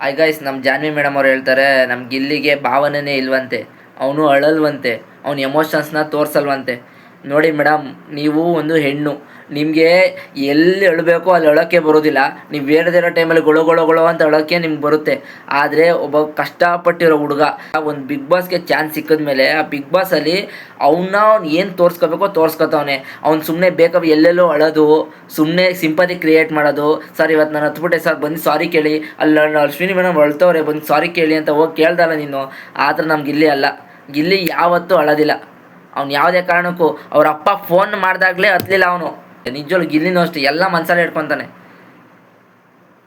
Hi guys, ನಮ್ಮ Janhvi madam ಅವ್ರು ಹೇಳ್ತಾರೆ ನಮ್ಮ ಗಿಲ್ಲಿಗೆ ಭಾವನೆನೇ ಇಲ್ವಂತೆ, ಅವನು ಅಳಲ್ವಂತೆ, ಅವ್ನ ಎಮೋಷನ್ಸ್ನ ತೋರಿಸಲ್ವಂತೆ. ನೋಡಿ ಮೇಡಮ್, ನೀವು ಒಂದು ಹೆಣ್ಣು, ನಿಮಗೆ ಎಲ್ಲಿ ಅಳಬೇಕೋ ಅಲ್ಲಿ ಅಳೋಕ್ಕೆ ಬರೋದಿಲ್ಲ. ನೀವು ಬೇರೆದಿರೋ ಟೈಮಲ್ಲಿ ಗೊಳೋ ಗೊಳೋ ಗೊಳೋ ಅಂತ ಅಳೋಕ್ಕೆ ನಿಮ್ಗೆ ಬರುತ್ತೆ. ಆದರೆ ಒಬ್ಬ ಕಷ್ಟಪಟ್ಟಿರೋ ಹುಡುಗ ಒಂದು ಬಿಗ್ ಬಾಸ್ಗೆ ಚಾನ್ಸ್ ಸಿಕ್ಕಿದ್ಮೇಲೆ ಆ ಬಿಗ್ ಬಾಸಲ್ಲಿ ಅವ್ನು ಏನು ತೋರಿಸ್ಕೋಬೇಕೋ ತೋರಿಸ್ಕೊತವನೆ. ಅವ್ನು ಸುಮ್ಮನೆ ಬೇಕಾದ್ರೆ ಎಲ್ಲೆಲ್ಲೋ ಅಳೋದು, ಸುಮ್ಮನೆ ಸಿಂಪತಿ ಕ್ರಿಯೇಟ್ ಮಾಡೋದು. ಸರ್ ಇವತ್ತು ನಾನು ಹತ್ಬಿಟ್ಟೆ ಸರ್, ಬಂದು ಸಾರಿ ಕೇಳಿ, ಅಲ್ಲಿ ಅಶ್ವಿನಿ ಮೇಡಮ್ ಅಳ್ತವ್ರೆ, ಬಂದು ಸಾರಿ ಕೇಳಿ ಅಂತ ಹೋಗಿ ಕೇಳ್ದಲ್ಲ ನೀನು. ಆ ಥರ ನಮ್ಮ ಗಿಲ್ಲಿ ಅಲ್ಲ. ಗಿಲ್ಲಿ ಯಾವತ್ತೂ ಅಳೋದಿಲ್ಲ. ಅವ್ನು ಯಾವುದೇ ಕಾರಣಕ್ಕೂ ಅವ್ರ ಅಪ್ಪ ಫೋನ್ ಮಾಡಿದಾಗಲೇ ಹತ್ತಲಿಲ್ಲ ಅವನು. ನಿಜವಾಗ್ಲೂ ಗಿಲ್ಲಿನೂ ಅಷ್ಟೇ, ಎಲ್ಲ ಮನಸ್ಸಲ್ಲೇ ಇಟ್ಕೊತಾನೆ.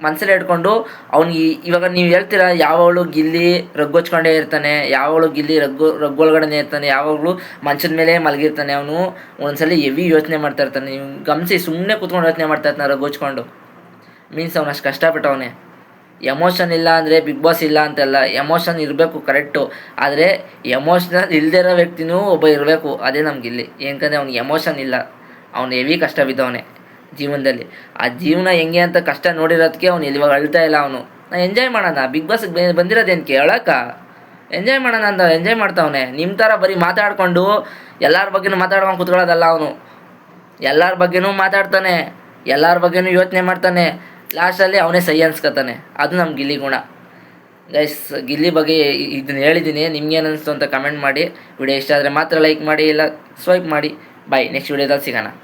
ಮನಸ್ಸಲ್ಲೇ ಇಟ್ಕೊಂಡು ಅವ್ನಿಗೆ ಇವಾಗ ನೀವು ಹೇಳ್ತೀರಾ ಯಾವಾಗಲೂ ಗಿಲ್ಲಿ ರಗ್ಗೊಚ್ಕೊಂಡೇ ಇರ್ತಾನೆ, ಯಾವಾಗಲೂ ಗಿಲ್ಲಿ ರಗ್ಗೊಳಗಡೆ ಇರ್ತಾನೆ, ಯಾವಾಗಲೂ ಮಂಚದ ಮೇಲೆ ಮಲಗಿರ್ತಾನೆ. ಅವನು ಒಂದ್ಸಲ ಹೆವಿ ಯೋಚನೆ ಮಾಡ್ತಾ ಇರ್ತಾನೆ. ನೀವು ಗಮನಿಸಿ, ಸುಮ್ಮನೆ ಕೂತ್ಕೊಂಡು ಯೋಚನೆ ಮಾಡ್ತಾ ಇರ್ತಾನೆ ರಗ್ಗೊಚ್ಕೊಂಡು. ಮೀನ್ಸ್ ಅವ್ನು ಅಷ್ಟು ಕಷ್ಟಪಟ್ಟವನೇ. ಎಮೋಷನ್ ಇಲ್ಲ ಅಂದರೆ ಬಿಗ್ ಬಾಸ್ ಇಲ್ಲ ಅಂತೆಲ್ಲ, ಎಮೋಷನ್ ಇರಬೇಕು ಕರೆಕ್ಟು. ಆದರೆ ಎಮೋಷ್ನಲ್ ಇಲ್ಲದೇ ಇರೋ ವ್ಯಕ್ತಿನೂ ಒಬ್ಬ ಇರಬೇಕು, ಅದೇ ನಮ್ಗೆ ಇಲ್ಲಿ. ಏನಂದರೆ ಅವ್ನಿಗೆ ಎಮೋಷನ್ ಇಲ್ಲ, ಅವ್ನು ಹೆವಿ ಕಷ್ಟ ಬಿದ್ದವನೇ ಜೀವನದಲ್ಲಿ. ಆ ಜೀವನ ಹೆಂಗೆ ಅಂತ ಕಷ್ಟ ನೋಡಿರೋದಕ್ಕೆ ಅವ್ನು ಇವಾಗ ಅಳ್ತಾ ಇಲ್ಲ. ಅವನು ನಾನು ಎಂಜಾಯ್ ಮಾಡೋಣ, ಬಿಗ್ ಬಾಸ್ಗೆ ಬಂದಿರೋದೇನಕ್ಕೆ ಹೇಳಕ್ಕ, ಎಂಜಾಯ್ ಮಾಡೋಣ ಅಂತ ಎಂಜಾಯ್ ಮಾಡ್ತಾವನೆ. ನಿಮ್ಮ ಥರ ಬರೀ ಮಾತಾಡಿಕೊಂಡು ಎಲ್ಲರ ಬಗ್ಗೆನೂ ಮಾತಾಡ್ಕೊಂಡು ಕೂತ್ಕೊಳ್ಳೋದಲ್ಲ ಅವನು. ಎಲ್ಲರ ಬಗ್ಗೆನೂ ಮಾತಾಡ್ತಾನೆ, ಎಲ್ಲರ ಬಗ್ಗೆನೂ ಯೋಚನೆ ಮಾಡ್ತಾನೆ. ಲಾಸ್ಟಲ್ಲಿ ಅವನೇ ಸೈ ಅನ್ಸ್ಕೊತಾನೆ. ಅದು ನಮ್ಮ ಗಿಲ್ಲಿ ಗುಣ. ಗೈಸ್, ಗಿಲ್ಲಿ ಬಗ್ಗೆ ಇದನ್ನು ಹೇಳಿದ್ದೀನಿ. ನಿಮ್ಗೇನು ಅನಿಸ್ತು ಅಂತ ಕಮೆಂಟ್ ಮಾಡಿ. ವಿಡಿಯೋ ಇಷ್ಟ ಆದರೆ ಮಾತ್ರ ಲೈಕ್ ಮಾಡಿ, ಇಲ್ಲ ಸ್ವೈಪ್ ಮಾಡಿ. ಬಾಯ್, ನೆಕ್ಸ್ಟ್ ವಿಡಿಯೋದಲ್ಲಿ ಸಿಗೋಣ.